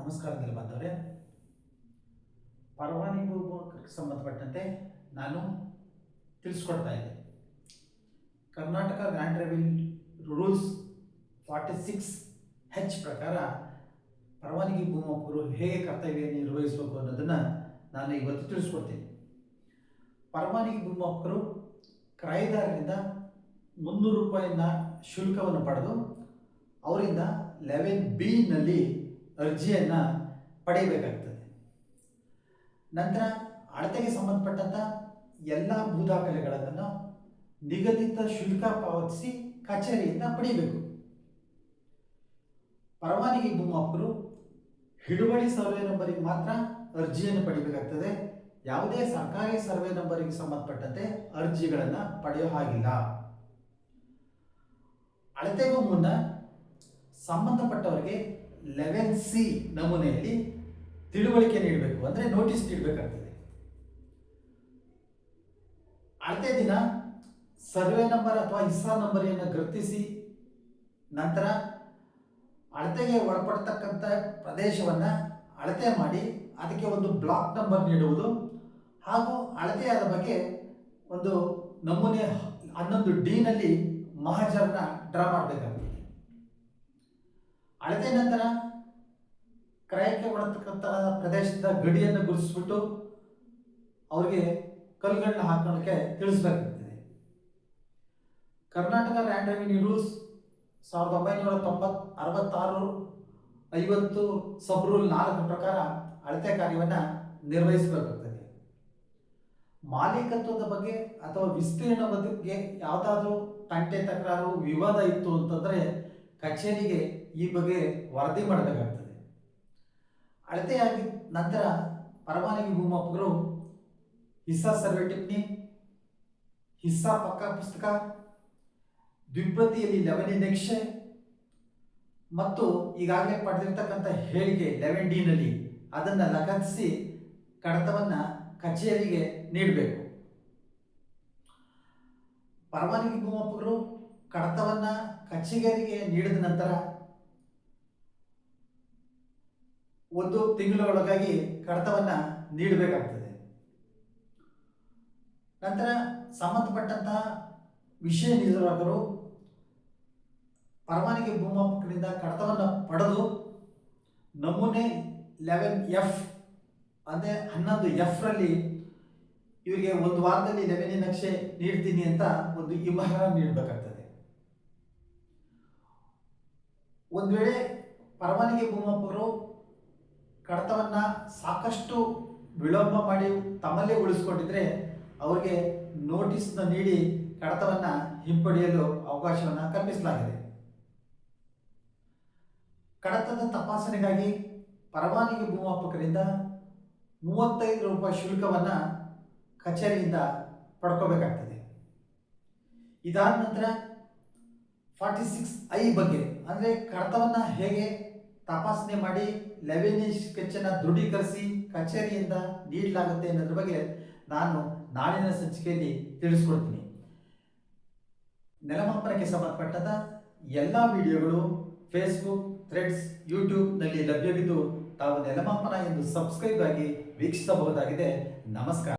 ನಮಸ್ಕಾರದಲ್ಲಿ ಬಂದವರೇ, ಪರವಾನಗಿ ಭೂಮಕ್ಕೆ ಸಂಬಂಧಪಟ್ಟಂತೆ ನಾನು ತಿಳಿಸ್ಕೊಡ್ತಾ ಇದ್ದೆ. Karnataka land revenue rules 46H ಪ್ರಕಾರ ಪರವಾನಗಿ ಭೂಮಾಪಕರು ಹೇಗೆ ಕರ್ತವ್ಯ ನಿರ್ವಹಿಸಬೇಕು ಅನ್ನೋದನ್ನು ನಾನು ಇವತ್ತು ತಿಳಿಸ್ಕೊಡ್ತೀನಿ. ಪರವಾನಗಿ ಭೂಮಾಪಕರು ಕ್ರಯದಾರರಿಂದ 300 ರೂಪಾಯಿನ ಶುಲ್ಕವನ್ನು ಪಡೆದು ಅವರಿಂದ 11B ಅರ್ಜಿಯನ್ನು ಪಡೆಯಬೇಕಾಗ್ತದೆ. ನಂತರ ಅಳತೆಗೆ ಸಂಬಂಧಪಟ್ಟಂಥ ಎಲ್ಲ ಭೂ ದಾಖಲೆಗಳನ್ನು ನಿಗದಿತ ಶುಲ್ಕ ಪಾವತಿಸಿ ಕಚೇರಿಯಿಂದ ಪಡೆಯಬೇಕು. ಪರವಾನಗಿ ಭೂಮಾಪಕರು ಹಿಡುವಳಿ ಸರ್ವೆ ನಂಬರಿಗೆ ಮಾತ್ರ ಅರ್ಜಿಯನ್ನು ಪಡೆಯಬೇಕಾಗ್ತದೆ. ಯಾವುದೇ ಸರ್ಕಾರಿ ಸರ್ವೆ ನಂಬರಿಗೆ ಸಂಬಂಧಪಟ್ಟಂತೆ ಅರ್ಜಿಗಳನ್ನು ಪಡೆಯೋ ಹಾಗಿಲ್ಲ. ಅಳತೆಗೂ ಮುನ್ನ ಸಂಬಂಧಪಟ್ಟವರಿಗೆ 11C ನಮೂನೆಯಲ್ಲಿ ತಿಳುವಳಿಕೆ ನೀಡಬೇಕು, ಅಂದರೆ ನೋಟಿಸ್ ನೀಡಬೇಕಾಗ್ತದೆ. ಅಳತೆ ದಿನ ಸರ್ವೆ ನಂಬರ್ ಅಥವಾ ಹಿಸ್ಸಾ ನಂಬರಿಯನ್ನು ಗುರುತಿಸಿ ನಂತರ ಅಳತೆಗೆ ಒಳಪಡ್ತಕ್ಕಂಥ ಪ್ರದೇಶವನ್ನು ಅಳತೆ ಮಾಡಿ ಅದಕ್ಕೆ ಒಂದು ಬ್ಲಾಕ್ ನಂಬರ್ ನೀಡುವುದು ಹಾಗೂ ಅಳತೆಯಾದ ಬಗ್ಗೆ ಒಂದು ನಮೂನೆ 11D ಮಹಾಜರನ್ನ ಡ್ರಾ ಮಾಡಬೇಕಾಗ್ತದೆ. ಅಳತೆ ನಂತರ ಕ್ರಯಕ್ಕೆ ಒಳತಕ್ಕಂಥ ಪ್ರದೇಶದ ಗಡಿಯನ್ನು ಗುರುತಿಸ್ಬಿಟ್ಟು ಅವ್ರಿಗೆ ಕಲ್ಲುಗಳನ್ನ ಹಾಕೋಕ್ಕೆ ತಿಳಿಸ್ಬೇಕಾಗ್ತದೆ. ಕರ್ನಾಟಕ ಲ್ಯಾಂಡ್ ರೆವಿನ್ಯೂ ರೂಲ್ಸ್ 1966-50 ಸಬ್ ರೂಲ್ 4 ಪ್ರಕಾರ ಅಳತೆ ಕಾರ್ಯವನ್ನು ನಿರ್ವಹಿಸಬೇಕಾಗ್ತದೆ. ಮಾಲೀಕತ್ವದ ಬಗ್ಗೆ ಅಥವಾ ವಿಸ್ತೀರ್ಣ ಬಗ್ಗೆ ಯಾವುದಾದ್ರೂ ತಂಟೆ ತಕರಾರು ವಿವಾದ ಇತ್ತು ಅಂತಂದರೆ ಕಚೇರಿಗೆ ಈ ಬಗ್ಗೆ ವರದಿ ಮಾಡಬೇಕಾಗ್ತದೆ. ಅಳತೆಯಾಗಿ ನಂತರ ಪರವಾನಗಿ ಭೂಮಾಪಕರು ಹಿಸ್ಸಾ ಸರ್ವೆ ಟಿಪ್ಪಣಿ, ಹಿಸ್ಸಾ ಪಕ್ಕಾ ಪುಸ್ತಕ, ದ್ವಿಪ್ರತಿಯಲ್ಲಿ 11 ನಕ್ಷೆ ಮತ್ತು ಈಗಾಗಲೇ ಪಡೆದಿರ್ತಕ್ಕಂಥ ಹೇಳಿಕೆ 11D ಅದನ್ನು ಲಗತ್ತಿಸಿ ಕಡತವನ್ನು ಕಚೇರಿಗೆ ನೀಡಬೇಕು. ಪರವಾನಗಿ ಭೂಮಾಪಕರು ಕಡತವನ್ನು ಕಚೇರಿಗೆ ನೀಡಿದ ನಂತರ 1 ತಿಂಗಳೊಳಗಾಗಿ ಕಡತವನ್ನು ನೀಡಬೇಕಾಗ್ತದೆ. ನಂತರ ಸಂಬಂಧಪಟ್ಟಂತಹ ವಿಷಯ ನಿರ್ವಾಹಕರು ಪರವಾನಗಿ ಭೂಮಾಪಕರಿಂದ ಕಡತವನ್ನು ಪಡೆದು ನಮೂನೆ 11F ಅಂದರೆ 11F ಇವರಿಗೆ 1 ವಾರದಲ್ಲಿ 11 ನಕ್ಷೆ ನೀಡ್ತೀನಿ ಅಂತ ಒಂದು ಇಬಾರ ನೀಡಬೇಕಾಗ್ತದೆ. ಒಂದು ವೇಳೆ ಪರವಾನಗಿ ಭೂಮಾಪಕರು ಕಡತವನ್ನು ಸಾಕಷ್ಟು ವಿಳಂಬ ಮಾಡಿ ತಮ್ಮಲ್ಲೇ ಉಳಿಸ್ಕೊಂಡಿದ್ರೆ ಅವರಿಗೆ ನೋಟಿಸ್ನ ನೀಡಿ ಕಡತವನ್ನು ಹಿಂಪಡೆಯಲು ಅವಕಾಶವನ್ನು ಕಲ್ಪಿಸಲಾಗಿದೆ. ಕಡತದ ತಪಾಸಣೆಗಾಗಿ ಪರವಾನಗಿ ಭೂಮಾಪಕರಿಂದ 35 ರೂಪಾಯಿ ಶುಲ್ಕವನ್ನು ಕಚೇರಿಯಿಂದ ಪಡ್ಕೋಬೇಕಾಗ್ತದೆ. ಇದಾದ ನಂತರ 46I ಬಗ್ಗೆ ಅಂದರೆ ಕಡತವನ್ನು ಹೇಗೆ ತಪಾಸಣೆ ಮಾಡಿ 11 ಸ್ಕೆಚ್ಚನ್ನು ದೃಢೀಕರಿಸಿ ಕಚೇರಿಯಿಂದ ನೀಡಲಾಗುತ್ತೆ ಅನ್ನೋದ್ರ ಬಗ್ಗೆ ನಾನು ನಾಳಿನ ಸಂಚಿಕೆಯಲ್ಲಿ ತಿಳಿಸ್ಕೊಡ್ತೀನಿ. ನೆಲಮಾಪನಕ್ಕೆ ಸಂಬಂಧಪಟ್ಟಂತ ಎಲ್ಲ ವಿಡಿಯೋಗಳು ಫೇಸ್ಬುಕ್, ಥ್ರೆಡ್ಸ್, ಯೂಟ್ಯೂಬ್ನಲ್ಲಿ ಲಭ್ಯವಿದ್ದು ತಾವು ನೆಲಮಾಪನ ಎಂದು ಸಬ್ಸ್ಕ್ರೈಬ್ ಆಗಿ ವೀಕ್ಷಿಸಬಹುದಾಗಿದೆ. ನಮಸ್ಕಾರ.